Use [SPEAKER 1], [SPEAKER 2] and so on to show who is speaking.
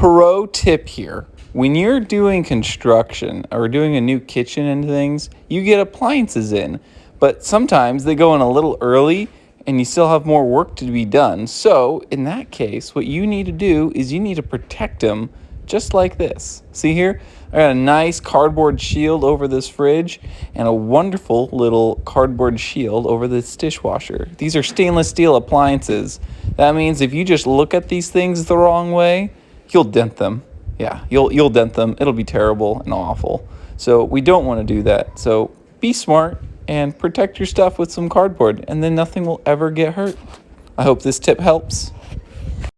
[SPEAKER 1] Pro tip here. When you're doing construction or doing a new kitchen and things, you get appliances in. But sometimes they go in a little early and you still have more work to be done. So, in that case, what you need to do is you need to protect them just like this. See here? I got a nice cardboard shield over this fridge and a wonderful little cardboard shield over this dishwasher. These are stainless steel appliances. That means if you just look at these things the wrong way, you'll dent them. Yeah, you'll dent them. It'll be terrible and awful. So we don't want to do that. So be smart and protect your stuff with some cardboard, and then nothing will ever get hurt. I hope this tip helps.